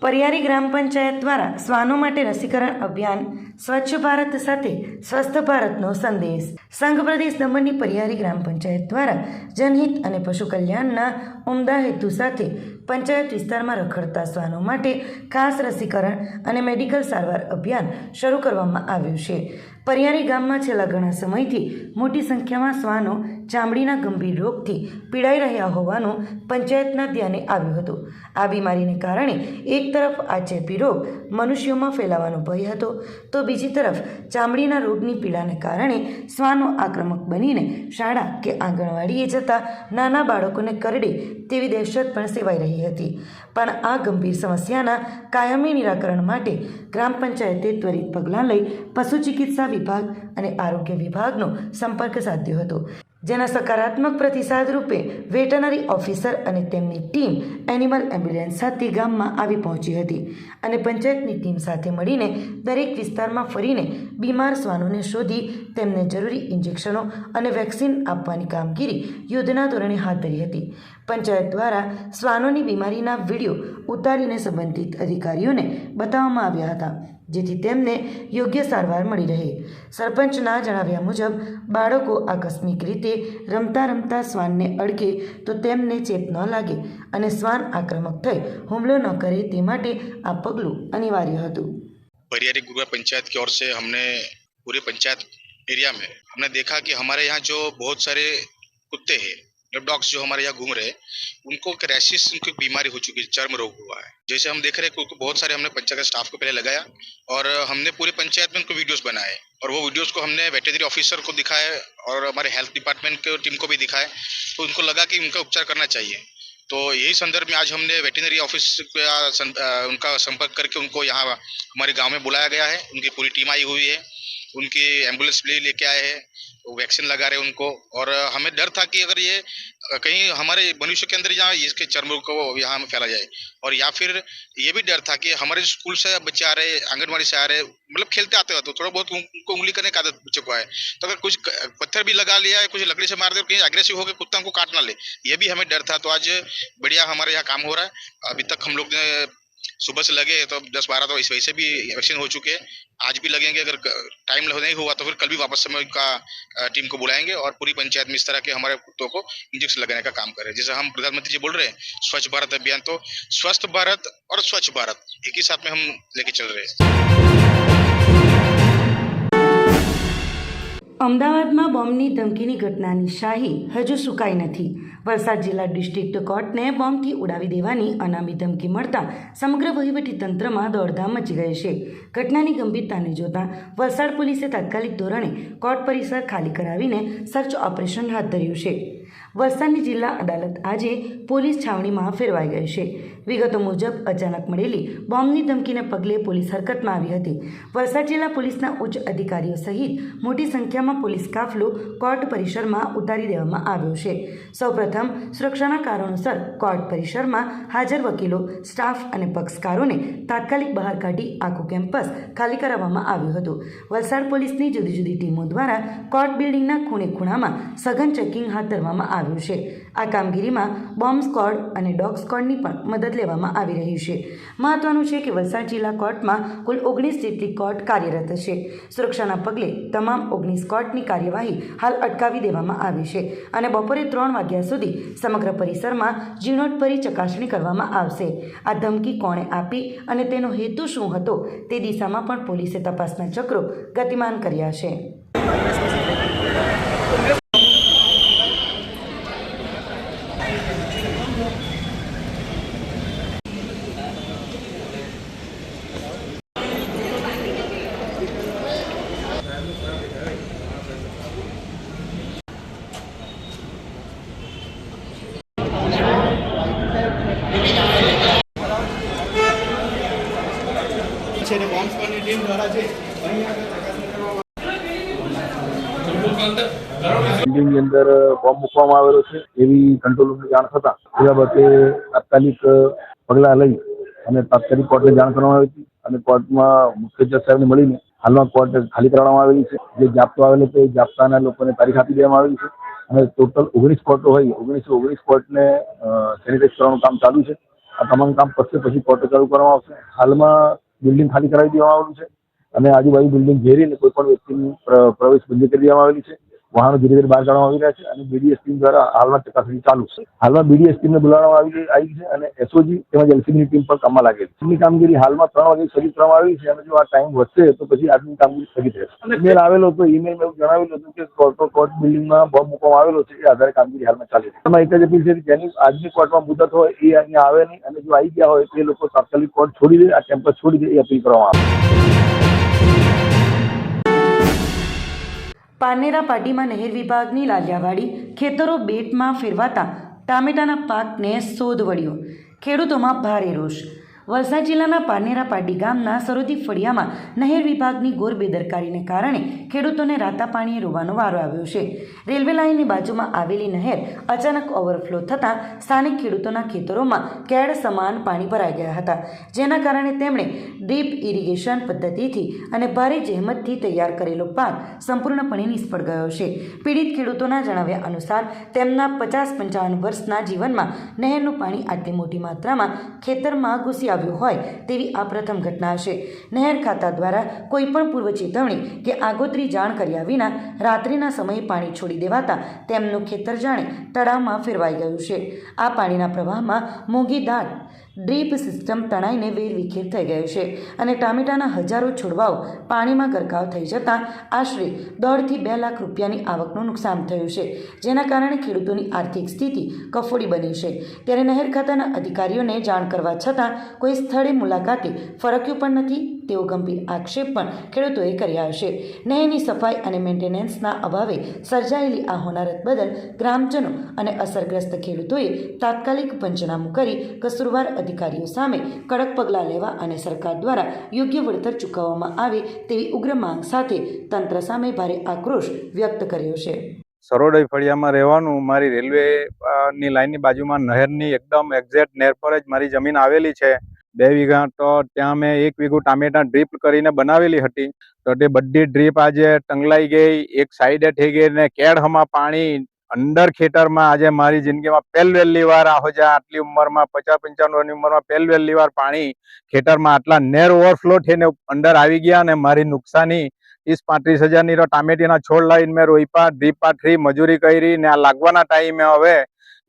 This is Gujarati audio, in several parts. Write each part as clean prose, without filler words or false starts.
परियारी ग्राम पंचायत द्वारा श्वानों माटे रसीकरण अभियान स्वच्छ भारत साथे स्वस्थ भारतनो संदेश। संघ प्रदेश दमणनी परियारी ग्राम पंचायत द्वारा जनहित अने पशु कल्याणना उमदा हेतु साथे पंचायत विस्तारमां रखडता श्वानो माटे खास रसीकरण अने मेडिकल सारवार अभियान शरू करवामां आव्युं छे। परियारी गाममां छेल्ला घणा समयथी मोटी संख्यामां श्वानो चामड़ीना गंभीर रोगथी पीड़ाई रह्या होवानुं पंचायतना ध्याने आव्युं हतुं। आ बीमारीने कारणे एक तरफ आ चेपी रोग मनुष्योमां फैलाવાનો भय हतो, तो बीजी तरफ चामड़ीना रोगनी पीड़ाने कारणे श्वानो आक्रमक बनीने शाळा के आंगणवाड़ीए जता नाना बाळकोने करडे तेवी दहशत पण सेवाई रही हती। पण आ गंभीर समस्याना कायमी निराकरण माटे ग्राम पंचायते त्वरित पगलां लई पशु चिकित्सा विभाग अने आरोग्य विभागनो संपर्क साध्यो हतो, जेना सकारात्मक प्रतिसाद रूपे वेटनरी ऑफिसर अने तेमनी टीम एनिमल एम्ब्युलन्स साथे गाममां आवी पहोंची हती अने पंचायतनी टीम साथे मळीने दरेक विस्तारमां फरीने बीमार श्वानोने शोधी तेમને જરૂરી इंजेक्शनो अने वेक्सिन आपवानी कामगीरी युद्धना धोरणे हाथ धरी हती। पंचायत द्वारा श्वानोनी बीमारीना विडियो उतारीने संबंधित अधिकारीओने बताववामां આવ્યા હતા, જેથી તેમને યોગ્ય સારવાર મળી રહે। સરપંચના જણાવ્યા મુજબ બાળકો આકસ્મિક રીતે રમતા રમતા શ્વાનને અડકે તો તેમને ચેપ ન લાગે અને શ્વાન આક્રમક થઈ હુમલો ન કરે તે માટે આ પગલું અનિવાર્ય હતું। परियारी ग्रुप पंचायत की ओर से हमने पूरे पंचायत एरिया में हमने देखा कि हमारे यहाँ जो बहुत सारे कुत्ते हैं, डॉग्स जो हमारे यहाँ घूम रहे हैं, उनको रैशिस, उनकी बीमारी हो चुकी है, चर्म रोग हुआ है। जैसे हम देख रहे हैं बहुत सारे हमने पंचायत स्टाफ को पहले लगाया और हमने पूरी पंचायत में उनको वीडियोस बनाए और वो वीडियोस को हमने वेटरनरी ऑफिसर को दिखाए और हमारे हेल्थ डिपार्टमेंट के टीम को भी दिखाए, तो उनको लगा कि उनका उपचार करना चाहिए। तो यही संदर्भ में आज हमने वेटरनरी ऑफिस उनका संपर्क करके उनको यहाँ हमारे गांव में बुलाया गया है। उनकी पूरी टीम आई हुई है, उनकी एम्बुलेंस भी लेके आए हैं, वो वैक्सीन लगा रहे हैं उनको। और हमें डर था कि अगर ये कहीं हमारे मनुष्य के अंदर यहाँ इसके चर्म रोग को यहाँ फैला जाए, और या फिर ये भी डर था कि हमारे स्कूल से बच्चे आ रहे, आंगनबाड़ी से आ रहे, मतलब खेलते आते हो तो थोड़ा बहुत उनको उंगली करने की आदत बच्चों को है, तो अगर कुछ पत्थर भी लगा लिया है, कुछ लकड़ी से मार दे, कहीं अग्रेसिव होकर कुत्ता को काट ना ले, ये भी हमें डर था। तो आज बढ़िया हमारे यहाँ काम हो रहा है। अभी तक हम लोग ने सुबह से लगे तो 10-12 तो इस वैसे भी वैक्सीन हो चुके हैं, आज भी लगेंगे। अगर टाइम नहीं हुआ तो फिर कल भी वापस से का टीम को बुलाएंगे और पूरी पंचायत में इस तरह के हमारे कुत्तों को इंजेक्शन लगाने का काम करें। जैसे हम प्रधानमंत्री जी बोल रहे हैं स्वच्छ भारत अभियान, तो स्वस्थ भारत और स्वच्छ भारत एक ही साथ में हम लेके चल रहे हैं। અમદાવાદમાં બોમ્બની ધમકીની ઘટનાની શાહી હજુ સુકાઈ નથી। વલસાડ જિલ્લા ડિસ્ટ્રિક્ટ કોર્ટને બોમ્બથી ઉડાવી દેવાની અનામી ધમકી મળતા સમગ્ર વહીવટીતંત્રમાં દોડધામ મચી ગઈ છે। ઘટનાની ગંભીરતાને જોતા વલસાડ પોલીસે તાત્કાલિક ધોરણે કોર્ટ પરિસર ખાલી કરાવીને સર્ચ ઓપરેશન હાથ ધર્યું છે। વલસાડની જિલ્લા અદાલત આજે પોલીસ છાવણીમાં ફેરવાઈ ગઈ છે। વિગતો મુજબ અચાનક મળેલી બોમ્બની ધમકીને પગલે પોલીસ હરકતમાં આવી હતી। વલસાડ જિલ્લા પોલીસના ઉચ્ચ અધિકારીઓ સહિત મોટી સંખ્યામાં પોલીસ કાફલો કોર્ટ પરિસરમાં ઉતારી દેવામાં આવ્યો છે। સૌપ્રથમ સુરક્ષાના કારણોસર કોર્ટ પરિસરમાં હાજર વકીલો, સ્ટાફ અને પક્ષકારોને તાત્કાલિક બહાર કાઢી આખું કેમ્પસ ખાલી કરાવવામાં આવ્યું હતું। વલસાડ પોલીસની જુદી જુદી ટીમો દ્વારા કોર્ટ બિલ્ડિંગના ખૂણે ખૂણામાં સઘન ચેકિંગ હાથ ધરવામાં આવ્યું છે। આ કામગીરીમાં બોમ્બ સ્ક્વોડ અને ડોગ સ્ક્વોડની પણ મદદ લેવામાં આવી રહી છે। મહત્વનું છે કે વલસાડ જિલ્લા કોર્ટમાં કુલ 19 જેટલી કોર્ટ કાર્યરત છે। સુરક્ષાના પગલે તમામ 19 કોર્ટની કાર્યવાહી હાલ અટકાવી દેવામાં આવી છે અને બપોરે 3 વાગ્યા સુધી સમગ્ર પરિસરમાં ઝીણવટભરી ચકાસણી કરવામાં આવશે। આ ધમકી કોણે આપી અને તેનો હેતુ શું હતો તે દિશામાં પણ પોલીસે તપાસના ચક્રો ગતિમાન કર્યા છે। બોમ્બ સ્ક્વોડની ટીમ દ્વારા છે અહીંયા ચકાસણી કરવામાં બિલ્ડિંગની અંદર બોમ્બ મૂકવામાં આવેલો છે એવી કંટ્રોલ રૂમને જાણ થતાં એ બાબતે તાત્કાલિક પગલાં લઈ અને તાત્કાલિક કોર્ટને જાણ કરવામાં આવી હતી અને કોર્ટમાં મુખ્ય જજ સાહેબને મળીને હાલમાં કોર્ટ ખાલી કરવામાં આવેલી છે। જે જાપ્તો આવેલો છે એ જાપ્તાના લોકોને તારીખ આપી દેવામાં આવેલી છે અને ટોટલ 19 કોર્ટો હોય 19 કોર્ટને સેનિટાઈઝ કરવાનું કામ ચાલુ છે। આ તમામ કામ પતશે પછી કોર્ટ ચાલુ કરવામાં આવશે. હાલમાં બિલ્ડિંગ ખાલી કરાવી દેવામાં આવેલું છે અને આજુબાજુ બિલ્ડિંગ ઘેરીને કોઈ પણ વ્યક્તિની પ્રવેશ બંધી કરી દેવામાં આવેલી છે. વાહનો ધીરે ધીરે બહાર કાઢવામાં આવી રહ્યા છે અને બીડીએસ ટીમ દ્વારા હાલમાં ચકાસણી ચાલુ છે. હાલમાં બીડીએસ ટીમને બોલાવવામાં આવી છે અને એસઓજી તેમજ એલસીબીની ટીમ પણ કામમાં લાગેલી છે. એમની કામગીરી હાલમાં 3 વાગે શરૂ કરવામાં આવી છે અને જો આ ટાઈમ વધશે તો પછી આજની કામગીરી સ્થગિત રહેશે. ઈમેલ આવેલો હતો, ઈમેલમાં એવું જણાવેલું હતું કે કોર્ટ બિલ્ડિંગમાં બોમ્બ મૂકવામાં આવેલો છે, એ આધારે કામગીરી હાલમાં ચાલી રહી છે. એમાં એક જ અપીલ છે કે જેની આજની કોર્ટમાં મુદત હોય એ અહીંયા આવે નહીં અને જો આવી ગયા હોય તો એ લોકો તાત્કાલિક કોર્ટ છોડી દે, આ કેમ્પસ છોડી દે, એ અપીલ કરવામાં આવે. પારનેરા પાટીમાં નહેર વિભાગની લાલિયાવાડી ખેતરો બેટમાં ફેરવાતા ટામેટાના પાકને શોધ વળ્યો. ખેડૂતોમાં ભારે રોષ. વલસાડ જિલ્લાના પારનેરા પાટી ગામના સરોદી ફળિયામાં નહેર વિભાગની ઘોર બેદરકારીને કારણે ખેડૂતોને રાતા પાણીએ રોવાનો વારો આવ્યો છે. રેલવે લાઇનની બાજુમાં આવેલી નહેર અચાનક ઓવરફ્લો થતાં સ્થાનિક ખેડૂતોના ખેતરોમાં કેળ સમાન પાણી ભરાઈ ગયા હતા, જેના કારણે તેમણે ડ્રીપ ઇરિગેશન પદ્ધતિથી અને ભારે જહેમતથી તૈયાર કરેલો પાક સંપૂર્ણપણે નિષ્ફળ ગયો છે. પીડિત ખેડૂતોના જણાવ્યા અનુસાર તેમના 50-55 વર્ષના જીવનમાં નહેરનું પાણી આટલી મોટી માત્રામાં ખેતરમાં ઘૂસી આવ્યું હોય તેવી આ પ્રથમ ઘટના છે. નહેર ખાતા દ્વારા કોઈપણ પૂર્વ ચેતવણી કે આગોતરી જાણ કર્યા વિના રાત્રિના સમયે પાણી છોડી દેવાતા તેમનું ખેતર જાણે તળાવમાં ફેરવાઈ ગયું છે. આ પાણીના પ્રવાહમાં મૂંગી દાટ ડ્રીપ સિસ્ટમ તણાઈને વેરવિખેર થઈ ગયો છે અને ટામેટાના હજારો છોડવાઓ પાણીમાં ગરકાવ થઈ જતાં આશરે 1.5 થી 2 લાખ રૂપિયાની આવકનું નુકસાન થયું છે, જેના કારણે ખેડૂતોની આર્થિક સ્થિતિ કફોડી બની છે. ત્યારે નહેર ખાતાના અધિકારીઓને જાણ કરવા છતાં કોઈ સ્થળે મુલાકાતે ફરક્યું પણ નથી તેવો ગંભીર આક્ષેપ પણ ખેડૂતોએ કર્યા છે. નહેરની સફાઈ અને મેન્ટેનન્સના અભાવે સર્જાયેલી આ હોનારત બદલ ગ્રામજનો અને અસરગ્રસ્ત ખેડૂતોએ તાત્કાલિક પંચનામું કરી કસૂરવાર અધિકારીઓ સામે કડક પગલાં લેવા અને સરકાર દ્વારા યોગ્ય વળતર ચૂકવવામાં આવે તેવી ઉગ્ર માંગ સાથે તંત્ર સામે ભારે આક્રોશ વ્યક્ત કર્યો છે. સરોડી ફળિયામાં રહેવાનું. મારી રેલવે ની લાઇનની બાજુમાં નહેરની એકદમ એક્ઝેક્ટ નહેર પર જ મારી જમીન આવેલી છે. 2 વીઘા તો ત્યાં મેં 1 વીઘું ટામેટા ડ્રીપ કરીને બનાવેલી હતી, તો તે બધી ડ્રીપ આજે ટંગલાઈ ગઈ, એક સાઈડે થઈ ગઈ ને કેળમાં પાણી અંદર ખેતરમાં આજે મારી જિંદગીમાં પહેલી વાર આટલી ઉંમરમાં 50-55 વર્ષની ઉંમરમાં પહેલી વાર પાણી ખેતરમાં આટલા નેર ઓવરફ્લો થઈને અંદર આવી ગયા અને મારી નુકસાની 30-35 હજારની તો ટામેટીના છોડ લાવીને મેં રોઈપા, ડ્રીપ પાથરી, મજૂરી કરી ને આ લાગવાના ટાઈમે હવે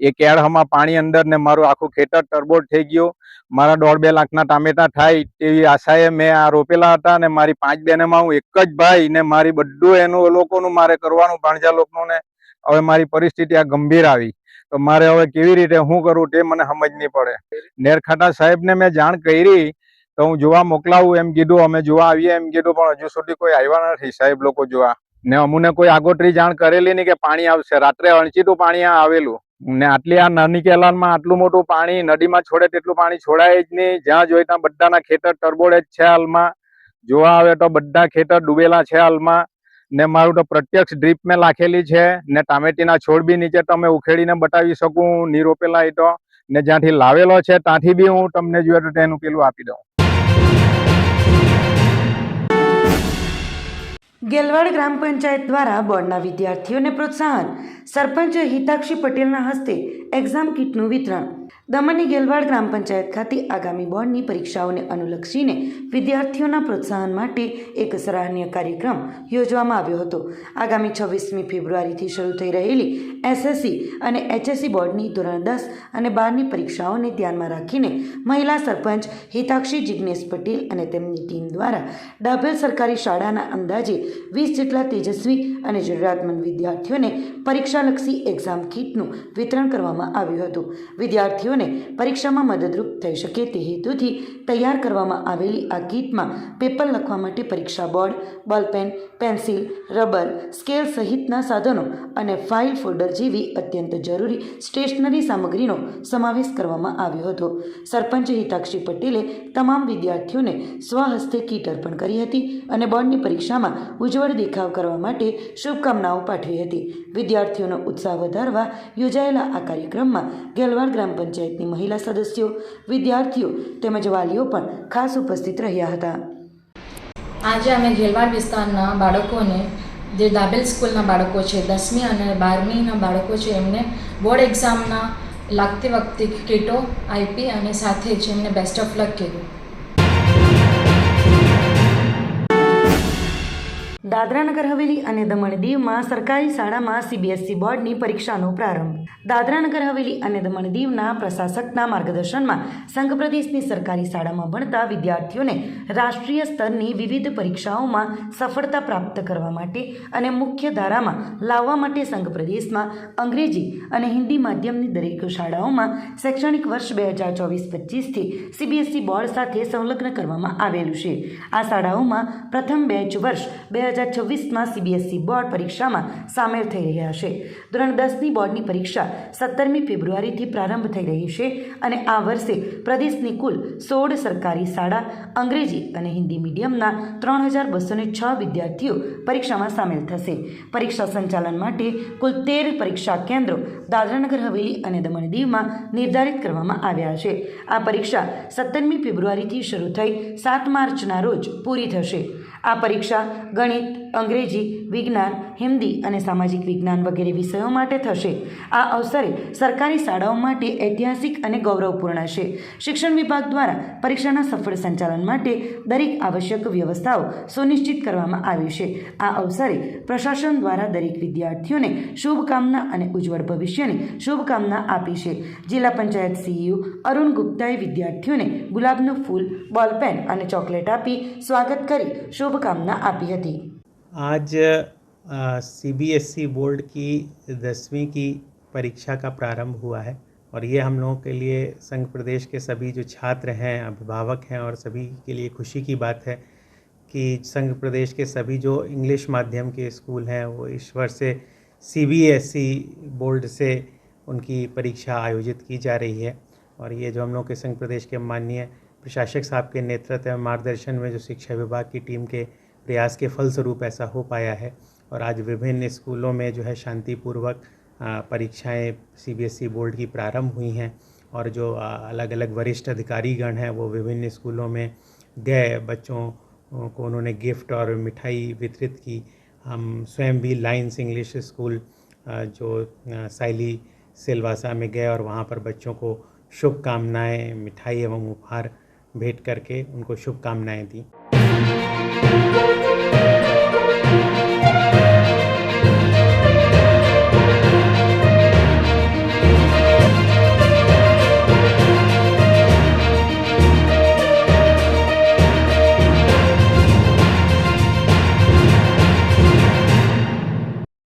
એ કેળમાં પાણી અંદર ને મારું આખું ખેતર ટરબોળ થઈ ગયું. મારા 1.5-2 લાખના ટામેટા થાય તેવી આશાએ મેં આ રોપેલા હતા ને મારી 5 બહેનમાં હું એક જ ભાઈ ને મારી બધું એનું લોકોનું મારે કરવાનું, ભાણજા લોકોનું ને હવે મારી પરિસ્થિતિ આ ગંભીર આવી તો મારે હવે કેવી રીતે શું કરું તે મને સમજ નહીં પડે. નહેર ખાતા સાહેબને મેં જાણ કરી તો હું જોવા મોકલાવું એમ કીધું, અમે જોવા આવીએ એમ કીધું, પણ હજુ સુધી કોઈ આવ્યા નથી સાહેબ લોકો જોવા ને. અમને કોઈ આગોતરી જાણ કરેલી નહીં કે પાણી આવશે. રાત્રે અણચીતું પાણી આવેલું ને આટલી આ નાની કેલાનમાં આટલું મોટું પાણી નદીમાં છોડે તેટલું પાણી છોડાય જ નહીં. જ્યાં જોઈ ત્યાં બધાના ખેતર ટરબોળે જ છે હાલમાં. જોવા આવે તો બધા ખેતર ડૂબેલા છે હાલમાં ને મારું તો પ્રત્યક્ષ ડ્રીપ મેં લાખેલી છે ને ટામેટીના છોડ બી નીચે તમે ઉખેડીને બતાવી શકું ની રોપેલા એ તો, ને જ્યાંથી લાવેલો છે ત્યાંથી બી હું તમને જોઈએ તો તેનું પેલું આપી દઉં. ગેલવાડ ગ્રામ પંચાયત દ્વારા બોર્ડના વિદ્યાર્થીઓને પ્રોત્સાહન. સરપંચ હિતાક્ષી પટેલના હસ્તે એક્ઝામ કીટનું વિતરણ. દમણની ગેલવાડ ગ્રામ પંચાયત ખાતે આગામી બોર્ડની પરીક્ષાઓને અનુલક્ષીને વિદ્યાર્થીઓના પ્રોત્સાહન માટે એક સરાહનીય કાર્યક્રમ યોજવામાં આવ્યો હતો. આગામી 26મી ફેબ્રુઆરીથી શરૂ થઈ રહેલી એસએસસી અને એચએસસી બોર્ડની ધોરણ 10 અને 12ની પરીક્ષાઓને ધ્યાનમાં રાખીને મહિલા સરપંચ હિતાક્ષી જિગ્નેશ પટેલ અને તેમની ટીમ દ્વારા ડાભેલ સરકારી શાળાના અંદાજે 20 જેટલા તેજસ્વી અને જરૂરિયાતમંદ વિદ્યાર્થીઓને પરીક્ષાલક્ષી એક્ઝામ કીટનું વિતરણ કરવામાં આવ્યું હતું. વિદ્યાર્થીઓને પરીક્ષામાં મદદરૂપ થઈ શકે તે હેતુથી તૈયાર કરવામાં આવેલી આ કીટમાં પેપર લખવા માટે પરીક્ષા board, ballpen, pencil, rubber, scale સહિતના સાધનો અને ફાઇલ ફોલ્ડર જેવી અત્યંત જરૂરી સ્ટેશનરી સામગ્રીનો સમાવેશ કરવામાં આવ્યો હતો. સરપંચ હિતાક્ષી પટેલે તમામ વિદ્યાર્થીઓને સ્વહસ્તે કીટ અર્પણ કરી હતી અને બોર્ડની પરીક્ષામાં ઉજ્જવળ દેખાવ કરવા માટે શુભકામનાઓ પાઠવી હતી. વિદ્યાર્થીઓનો ઉત્સાહ વધારવા યોજાયેલા આ કાર્યક્રમમાં ગેલવાડ ગ્રામ પંચાયતની મહિલા સદસ્યો, વિદ્યાર્થીઓ તેમજ વાલીઓ પણ ખાસ ઉપસ્થિત રહ્યા હતા. આજે અમે ગેલવાડ વિસ્તારના બાળકોને, જે ડાભેલ સ્કૂલના બાળકો છે, 10મી અને 12મીના બાળકો છે, એમને બોર્ડ એક્ઝામના લાગતી વખતે કીટો આપી અને સાથે જ એમને બેસ્ટ ઓફ લક કીધું. દાદરા નગર હવેલી અને દમણ દીવમાં સરકારી શાળામાં સીબીએસઈ બોર્ડની પરીક્ષાનો પ્રારંભ. દાદરા નગર હવેલી અને દમણ દીવના પ્રશાસકના માર્ગદર્શનમાં સંઘ પ્રદેશની સરકારી શાળામાં ભણતા વિદ્યાર્થીઓને રાષ્ટ્રીય સ્તરની વિવિધ પરીક્ષાઓમાં સફળતા પ્રાપ્ત કરવા માટે અને મુખ્ય ધારામાં લાવવા માટે સંઘ પ્રદેશમાં અંગ્રેજી અને હિન્દી માધ્યમની દરેક શાળાઓમાં શૈક્ષણિક વર્ષ 2024-25થી સીબીએસઈ બોર્ડ સાથે સંલગ્ન કરવામાં આવેલું છે. આ શાળાઓમાં પ્રથમ બેચ વર્ષ 2026માં સીબીએસઈ બોર્ડ પરીક્ષામાં સામેલ થઈ રહ્યા છે. ધોરણ 10ની બોર્ડની પરીક્ષા 17મી ફેબ્રુઆરીથી પ્રારંભ થઈ રહી છે અને આ વર્ષે પ્રદેશની કુલ 16 સરકારી શાળા અંગ્રેજી અને હિન્દી મીડિયમના 3206 વિદ્યાર્થીઓ પરીક્ષામાં સામેલ થશે. પરીક્ષા સંચાલન માટે કુલ 13 પરીક્ષા કેન્દ્રો દાદરાનગર હવેલી અને દમણ દીવમાં નિર્ધારિત કરવામાં આવ્યા છે. આ પરીક્ષા 17મી ફેબ્રુઆરીથી શરૂ થઈ 7 માર્ચના રોજ પૂરી થશે. આ પરીક્ષા ગણિત, અંગ્રેજી, વિજ્ઞાન, હિન્દી અને સામાજિક વિજ્ઞાન વગેરે વિષયો માટે થશે. આ અવસરે સરકારી શાળાઓ માટે ઐતિહાસિક અને ગૌરવપૂર્ણ છે. શિક્ષણ વિભાગ દ્વારા પરીક્ષાના સફળ સંચાલન માટે દરેક આવશ્યક વ્યવસ્થાઓ સુનિશ્ચિત કરવામાં આવી છે. આ અવસરે પ્રશાસન દ્વારા દરેક વિદ્યાર્થીઓને શુભકામના અને ઉજ્જવળ ભવિષ્યની શુભકામના આપી છે. જિલ્લા પંચાયત સીઈઓ અરુણ ગુપ્તાએ વિદ્યાર્થીઓને ગુલાબનું ફૂલ, બોલપેન અને ચોકલેટ આપી સ્વાગત કરી શુભકામના આપી હતી. आज सीबीएसई बोर्ड की 10वीं की परीक्षा का प्रारंभ हुआ है और ये हम लोगों के लिए संघ प्रदेश के सभी जो छात्र हैं, अभिभावक हैं और सभी के लिए खुशी की बात है कि संघ प्रदेश के सभी जो इंग्लिश माध्यम के स्कूल हैं वो इस वर्ष से सीबीएसई बोर्ड से उनकी परीक्षा आयोजित की जा रही है. और ये जो हम लोग के संघ प्रदेश के माननीय प्रशासक साहब के नेतृत्व में मार्गदर्शन में जो शिक्षा विभाग की टीम के प्रयास के फलस्वरूप ऐसा हो पाया है. और आज विभिन्न स्कूलों में जो है शांतिपूर्वक परीक्षाएं सीबीएसई बोर्ड की प्रारंभ हुई हैं और जो अलग अलग वरिष्ठ अधिकारीगण हैं वो विभिन्न स्कूलों में गए, बच्चों को उन्होंने गिफ्ट और मिठाई वितरित की. हम स्वयं भी लाइन्स इंग्लिश स्कूल जो साइली सिलवासा में गए और वहाँ पर बच्चों को शुभकामनाएँ, मिठाई एवं उपहार भेंट करके उनको शुभकामनाएँ दी.